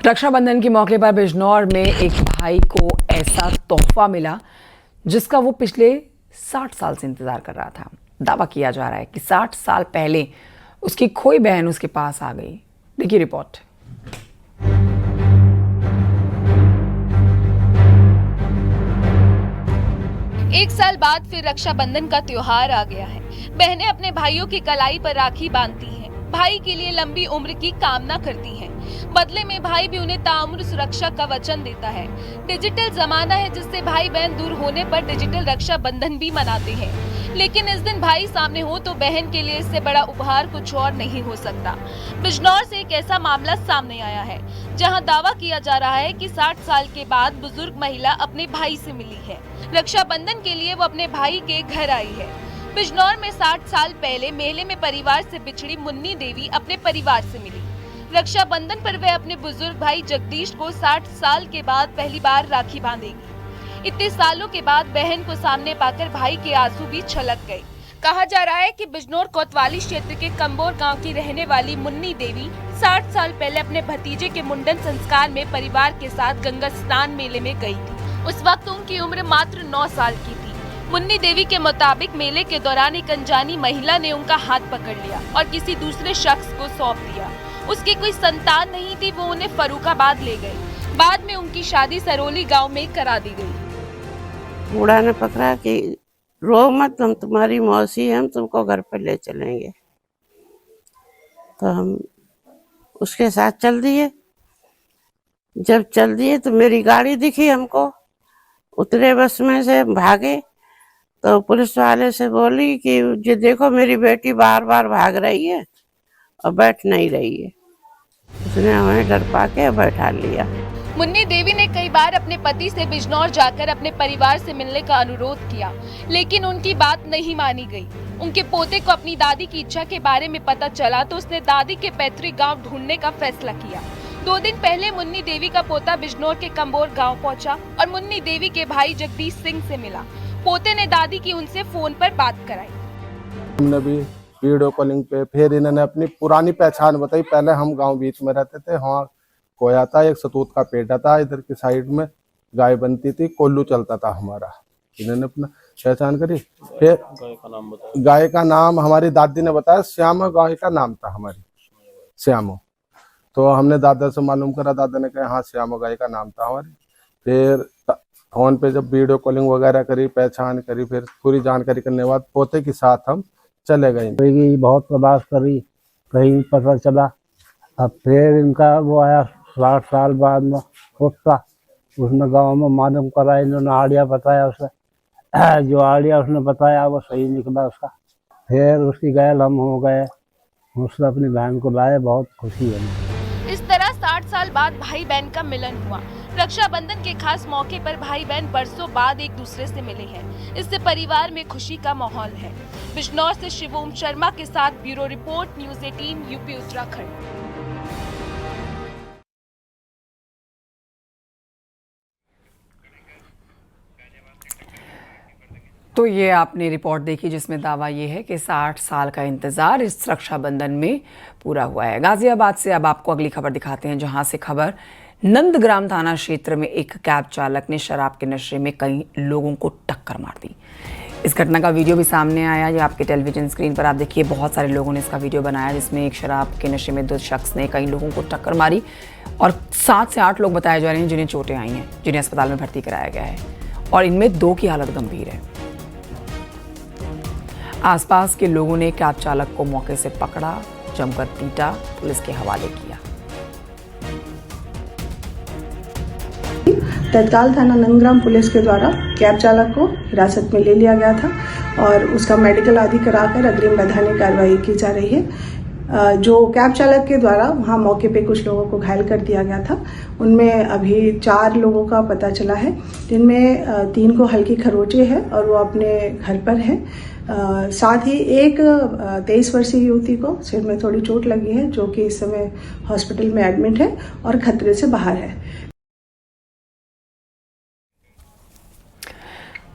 रक्षाबंधन के मौके पर बिजनौर में एक भाई को ऐसा तोहफा मिला जिसका वो पिछले 60 साल से इंतजार कर रहा था। दावा किया जा रहा है कि 60 साल पहले उसकी खोई बहन उसके पास आ गई। देखिए रिपोर्ट। एक साल बाद फिर रक्षाबंधन का त्योहार आ गया है। बहनें अपने भाइयों की कलाई पर राखी बांधती हैं, भाई के लिए लंबी उम्र की कामना करती हैं। बदले में भाई भी उन्हें ताउम्र सुरक्षा का वचन देता है। डिजिटल जमाना है जिससे भाई बहन दूर होने पर डिजिटल रक्षाबंधन भी मनाते हैं। लेकिन इस दिन भाई सामने हो तो बहन के लिए इससे बड़ा उपहार कुछ और नहीं हो सकता। बिजनौर से एक ऐसा मामला सामने आया है जहां दावा किया जा रहा है कि 60 साल के बाद बुजुर्ग महिला अपने भाई से मिली है। रक्षाबंधन के लिए वो अपने भाई के घर आई है। बिजनौर में 60 साल पहले मेले में परिवार से बिछड़ी मुन्नी देवी अपने परिवार से मिली। रक्षाबंधन पर वह अपने बुजुर्ग भाई जगदीश को 60 साल के बाद पहली बार राखी बांधेगी। इतने सालों के बाद बहन को सामने पाकर भाई के आंसू भी छलक गए। कहा जा रहा है कि बिजनौर कोतवाली क्षेत्र के कंबोर गांव की रहने वाली मुन्नी देवी 60 साल पहले अपने भतीजे के मुंडन संस्कार में परिवार के साथ गंगा स्नान मेले में गई थी। उस वक्त उनकी उम्र मात्र 9 साल की थी। मुन्नी देवी के मुताबिक मेले के दौरान एक अनजानी महिला ने उनका हाथ पकड़ लिया और किसी दूसरे शख्स को सौंप दिया। उसकी कोई संतान नहीं थी, वो उन्हें फर्रुखाबाद ले गए। बाद में उनकी शादी सरोली गांव में करा दी गई। बूढ़ा ने पकड़ा कि रो मत, हम तुम्हारी मौसी हैं, हम तुमको घर पर ले चलेंगे। तो हम उसके साथ चल दिए। जब चल दिए तो मेरी गाड़ी दिखी हमको, उतरे बस में से भागे तो पुलिस वाले से बोली कि ये देखो मेरी बेटी बार बार भाग रही है और बैठ नहीं रही है। उसने हमें डर पाके बैठा लिया। मुन्नी देवी ने कई बार अपने पति से बिजनौर जाकर अपने परिवार से मिलने का अनुरोध किया, लेकिन उनकी बात नहीं मानी गई। उनके पोते को अपनी दादी की इच्छा के बारे में पता चला तो उसने दादी के पैतृक गांव ढूंढने का फैसला किया। 2 दिन पहले मुन्नी देवी का पोता बिजनौर के कंबोर गांव पहुंचा और मुन्नी देवी के भाई जगदीश सिंह से मिला। पोते ने दादी की उनसे फोन पर बात कराई। हमने भी वीडियो कॉलिंग पे फिर इन्होंने अपनी पुरानी पहचान बताई। पहले हम गांव बीच में रहते थे, वहाँ कोया था, एक सतूत का पेटा था, इधर की साइड में गाय बनती थी, कोल्लू चलता था हमारा। इन्होंने अपना पहचान करी। फिर गाय का नाम हमारी दादी ने बताया, श्यामा गाय का नाम था हमारी, श्यामो। तो हमने दादा से मालूम करा, दादा ने कहा हाँ श्यामा गाय का नाम था हमारी। फिर फोन पे जब वीडियो कॉलिंग वगैरह करी, पहचान करी, फिर पूरी जानकारी करने के बाद पोते के साथ हम चले गए। बहुत तलाश करी, कहीं पता चला। अब फिर इनका वो आया 60 साल बाद में पोता, उसने गांव में मालूम करा, इन्होंने आड़िया बताया उसे। जो आड़िया उसने बताया वो सही निकला उसका। फिर उसकी गैल हम हो गए, उसने अपनी बहन को लाए, बहुत खुशी है। इस तरह 60 साल बाद भाई बहन का मिलन हुआ। रक्षाबंधन के खास मौके पर भाई बहन बरसों बाद एक दूसरे से मिले हैं। इससे परिवार में खुशी का माहौल है। बिजनौर से शिवोम शर्मा के साथ bureau report, news 18 UP Uttarakhand. तो ये आपने रिपोर्ट देखी जिसमें दावा ये है कि 60 साल का इंतजार इस रक्षाबंधन में पूरा हुआ है। गाजियाबाद से अब आपको अगली खबर दिखाते हैं, जहां से खबर नंदग्राम थाना क्षेत्र में एक कैब चालक ने शराब के नशे में कई लोगों को टक्कर मार दी। इस घटना का वीडियो भी सामने आया, ये आपके टेलीविजन स्क्रीन पर आप देखिए। बहुत सारे लोगों ने इसका वीडियो बनाया जिसमें एक शराब के नशे में 2 शख्स ने कई लोगों को टक्कर मारी और 7 से 8 लोग बताए जा रहे हैं जिन्हें चोटें आई हैं, जिन्हें अस्पताल में भर्ती कराया गया है और इनमें 2 की हालत गंभीर है। आसपास के लोगों ने कैब चालक को मौके से पकड़ा, जमकर पीटा, पुलिस के हवाले किया। तत्काल थाना नंदग्राम पुलिस के द्वारा कैब चालक को हिरासत में ले लिया गया था और उसका मेडिकल आदि कराकर अग्रिम वैधानिक कार्रवाई की जा रही है। जो कैब चालक के द्वारा वहां मौके पे कुछ लोगों को घायल कर दिया गया था, उनमें अभी 4 लोगों का पता चला है, जिनमें 3 को हल्की खरोंचे है और वो अपने घर पर है। साथ ही एक 23 वर्षीय युवती को सिर में थोड़ी चोट लगी है, जो कि इस समय हॉस्पिटल में एडमिट है और खतरे से बाहर है।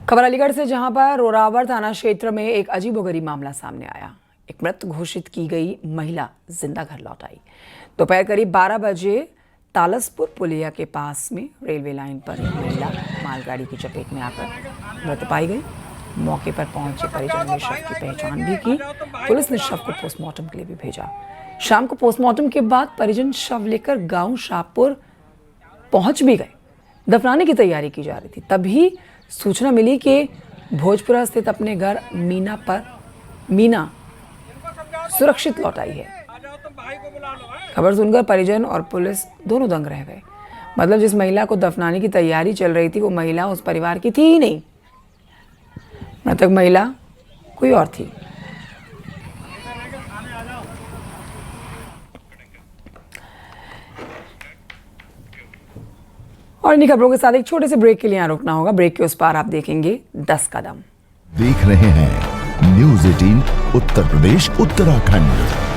खबर अलीगढ़ से, जहां पर रोरावर थाना क्षेत्र में एक अजीबोगरीब मामला सामने आया। एक मृत घोषित की गई महिला जिंदा घर लौट आई। दोपहर करीब 12 बजे तालसपुर पुलिया के पास में रेलवे लाइन पर एक महिला मालगाड़ी की चपेट में आकर मृत पाई गई। मौके पर पहुंचे परिजनों ने शव की पहचान भी की। पुलिस ने शव को पोस्टमार्टम के लिए भी भेजा। शाम को पोस्टमार्टम के बाद परिजन शव लेकर गांव शाहपुर पहुंच भी गए। दफनाने की तैयारी की जा रही थी, तभी सूचना मिली कि भोजपुरा स्थित अपने घर मीना सुरक्षित लौट आई है। खबर सुनकर परिजन और पुलिस दोनों दंग रह गए। मतलब जिस महिला को दफनाने की तैयारी चल रही थी वो महिला उस परिवार की थी ही नहीं। मृतक महिला कोई और थी। और इन्हीं खबरों के साथ एक छोटे से ब्रेक के लिए यहाँ रुकना होगा। ब्रेक के उस पार आप देखेंगे 10 कदम। देख रहे हैं न्यूज़ 18 उत्तर प्रदेश उत्तराखंड।